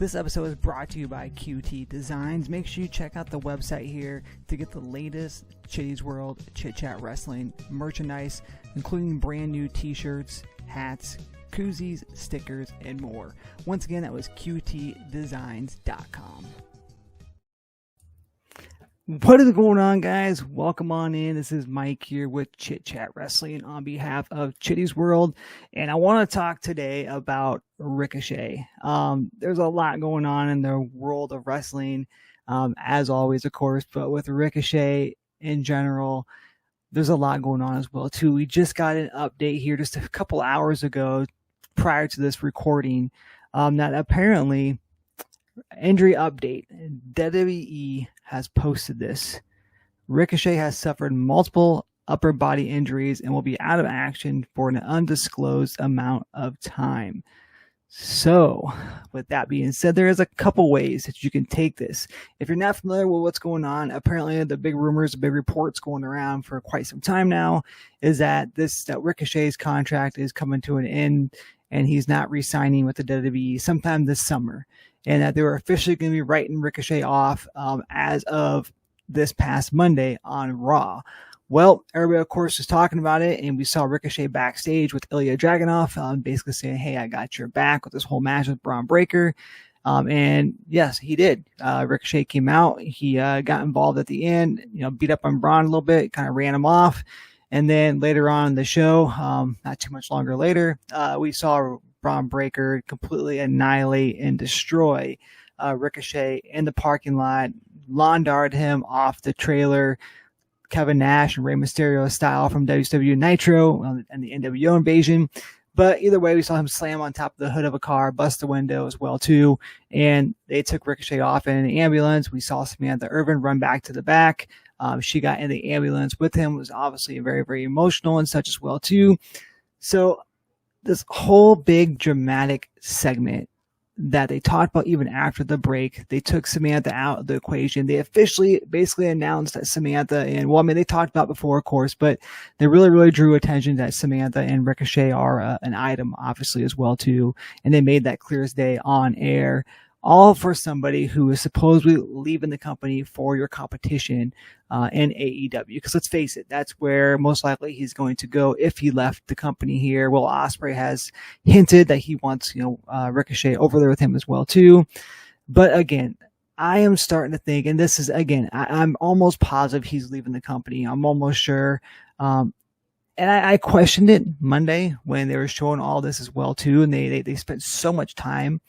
This episode is brought to you by QT Designs. Make sure you check out the website here to get the latest Chitty's World Chit Chat Wrestling merchandise, including brand new t-shirts, hats, koozies, stickers, and more. Once again, that was qtdesigns.com. What is going on, guys? Welcome on in. This is Mike here with Chit Chat Wrestling on behalf of Chitty's World, and I want to talk today about Ricochet. There's a lot going on in the world of wrestling, as always, of course, but with Ricochet in general, there's a lot going on as well, too. We just got an update here just a couple hours ago prior to this recording that apparently injury update. WWE has posted this. Ricochet has suffered multiple upper body injuries and will be out of action for an undisclosed amount of time. So, with that being said, there is a couple ways that you can take this. If you're not familiar with what's going on, apparently the big rumors, the big reports going around for quite some time now is that Ricochet's contract is coming to an end and he's not re-signing with the WWE sometime this summer, and that they were officially going to be writing Ricochet off as of this past Monday on Raw. Well, everybody, of course, is talking about it, and we saw Ricochet backstage with Ilya Dragunov basically saying, hey, I got your back with this whole match with Braun Breaker. And yes, he did. Ricochet came out. He got involved at the end, beat up on Braun a little bit, kind of ran him off. And then later on in the show, not too much longer later, we saw Braun Breaker completely annihilate and destroy Ricochet in the parking lot, lawn darted him off the trailer, Kevin Nash and Rey Mysterio style from WCW Nitro and the NWO Invasion. But either way, we saw him slam on top of the hood of a car, bust the window as well, too. And they took Ricochet off in an ambulance. We saw Samantha Irvin run back to the back. She got in the ambulance with him. It was obviously very, very emotional and such as well, too. So this whole big dramatic segment that they talked about even after the break, they took Samantha out of the equation. They officially basically announced that Samantha they talked about before, of course, but they really, really drew attention that Samantha and Ricochet are an item, obviously, as well, too. And they made that clear as day on air, all for somebody who is supposedly leaving the company for your competition in AEW. Because let's face it, that's where most likely he's going to go if he left the company here. Well, Ospreay has hinted that he wants, Ricochet over there with him as well, too. But again, I am starting to think, and this is, again, I'm almost positive he's leaving the company. I'm almost sure. And I questioned it Monday when they were showing all this as well, too. And they spent so much time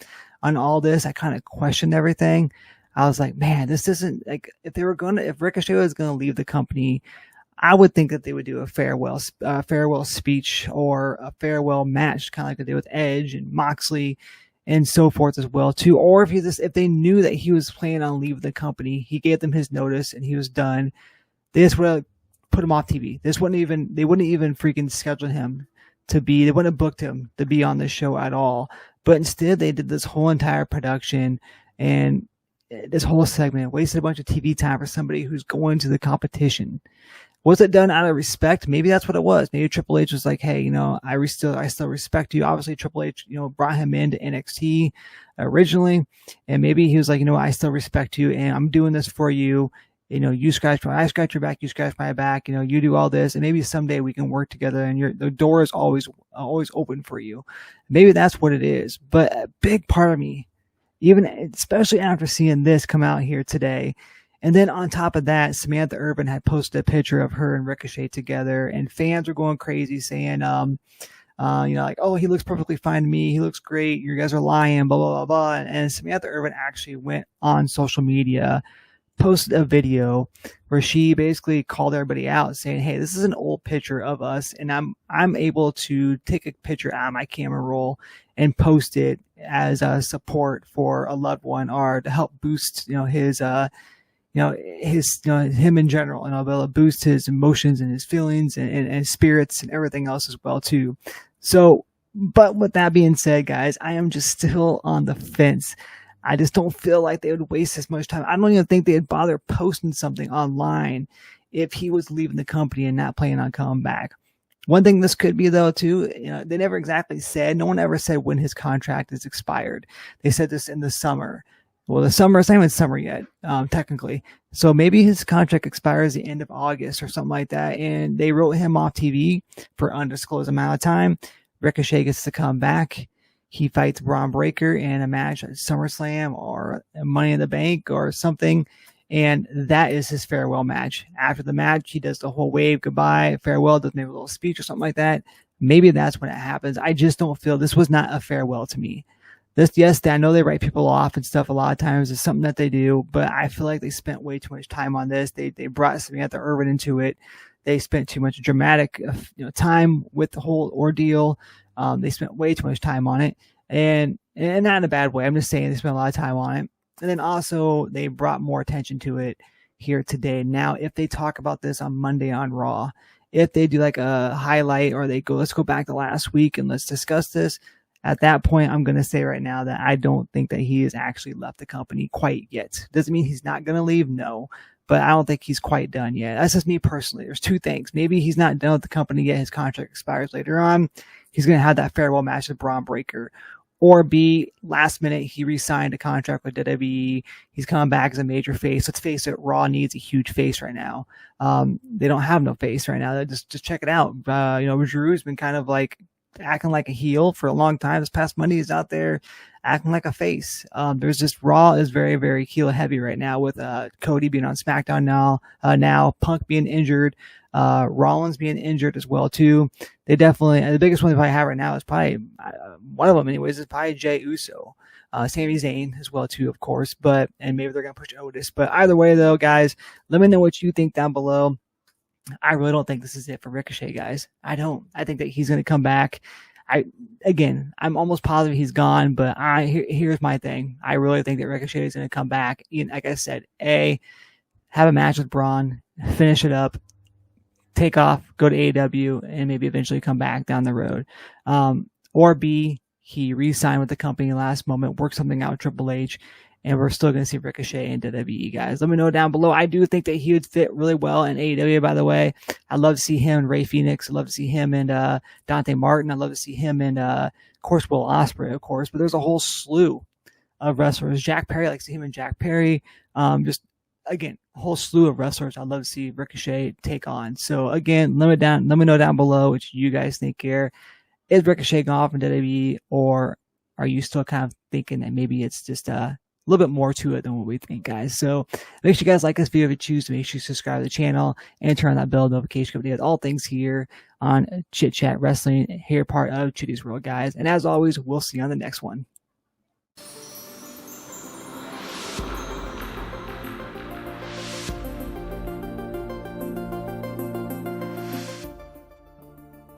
on all this. I kind of questioned everything. I was like, man, this isn't like, if Ricochet was going to leave the company, I would think that they would do a farewell speech or a farewell match, kind of like they did with Edge and Moxley and so forth as well, too. Or if they knew that he was planning on leaving the company, he gave them his notice and he was done, they just would have put him off TV. They wouldn't even freaking schedule him they wouldn't have booked him to be on the show at all. But instead, they did this whole entire production and this whole segment, wasted a bunch of TV time for somebody who's going to the competition. Was it done out of respect? Maybe that's what it was. Maybe Triple H was like, hey, I still respect you. Obviously, Triple H, brought him into NXT originally. And maybe he was like, I still respect you and I'm doing this for you. I scratch your back, you scratch my back, you do all this, and maybe someday we can work together and the door is always open for you. Maybe that's what it is. But a big part of me, especially after seeing this come out here today, and then on top of that, Samantha Irvin had posted a picture of her and Ricochet together, and fans were going crazy saying, like, oh, he looks perfectly fine to me, he looks great, you guys are lying, blah, blah, blah, blah. And Samantha Irvin actually went on social media, posted a video where she basically called everybody out saying, hey, this is an old picture of us, and I'm able to take a picture out of my camera roll and post it as a support for a loved one or to help boost him in general, and I'll be able to boost his emotions and his feelings and spirits and everything else as well, too. So, but with that being said, guys, I am just still on the fence. I just don't feel like they would waste as much time. I don't even think they'd bother posting something online if he was leaving the company and not planning on coming back. One thing this could be, though, too, they never exactly said, no one ever said when his contract is expired. They said this in the summer. Well, the summer, it's not even summer yet, technically. So maybe his contract expires the end of August or something like that, and they wrote him off TV for undisclosed amount of time. Ricochet gets to come back. He fights Braun Breaker in a match at SummerSlam or Money in the Bank or something. And that is his farewell match. After the match, he does the whole wave goodbye, farewell, does maybe a little speech or something like that. Maybe that's when it happens. I just don't feel this was not a farewell to me. Yes, I know they write people off and stuff a lot of times. It's something that they do, but I feel like they spent way too much time on this. They brought Samantha Irvin into it. They spent too much dramatic time with the whole ordeal. They spent way too much time on it, and not in a bad way. I'm just saying they spent a lot of time on it. And then also they brought more attention to it here today. Now, if they talk about this on Monday on Raw, if they do like a highlight or they go, let's go back to last week and let's discuss this. At that point, I'm going to say right now that I don't think that he has actually left the company quite yet. Doesn't mean he's not going to leave, no, but I don't think he's quite done yet. That's just me personally. There's two things. Maybe he's not done with the company yet. His contract expires later on. He's going to have that farewell match with Braun Breaker. Or B, last minute, he re-signed a contract with WWE. He's coming back as a major face. Let's face it, Raw needs a huge face right now. They don't have no face right now. Just check it out. Drew's been kind of like acting like a heel for a long time. This past Monday, he's out there acting like a face. There's just Raw is very, very heel heavy right now with Cody being on SmackDown now Punk being injured, Rollins being injured as well too. They definitely, the biggest one they probably have right now is probably one of them anyways is probably Jey Uso, Sami Zayn as well too, of course. And maybe they're gonna push Otis. But either way though, guys, let me know what you think down below. I really don't think this is it for Ricochet, guys. I don't. I think that he's going to come back. I'm almost positive he's gone, but here's my thing. I really think that Ricochet is going to come back. Like I said, have a match with Braun, finish it up, take off, go to AEW, and maybe eventually come back down the road. Or B, he re-signed with the company last moment, worked something out with Triple H, and we're still going to see Ricochet in WWE, guys. Let me know down below. I do think that he would fit really well in AEW, by the way. I'd love to see him and Rey Fenix. I'd love to see him and Dante Martin. I'd love to see him and, of course, Will Ospreay, of course. But there's a whole slew of wrestlers. Jack Perry, I like to see him and Jack Perry. Just, again, a whole slew of wrestlers I'd love to see Ricochet take on. So, again, let me know down below what you guys think here. Is Ricochet gone off in WWE, or are you still kind of thinking that maybe it's just a little bit more to it than what we think, guys? So make sure you guys like this video if you choose to. Make sure you subscribe to the channel and turn on that bell notification to get all things here on Chit Chat Wrestling, here part of Chitty's World, guys. And as always, we'll see you on the next one.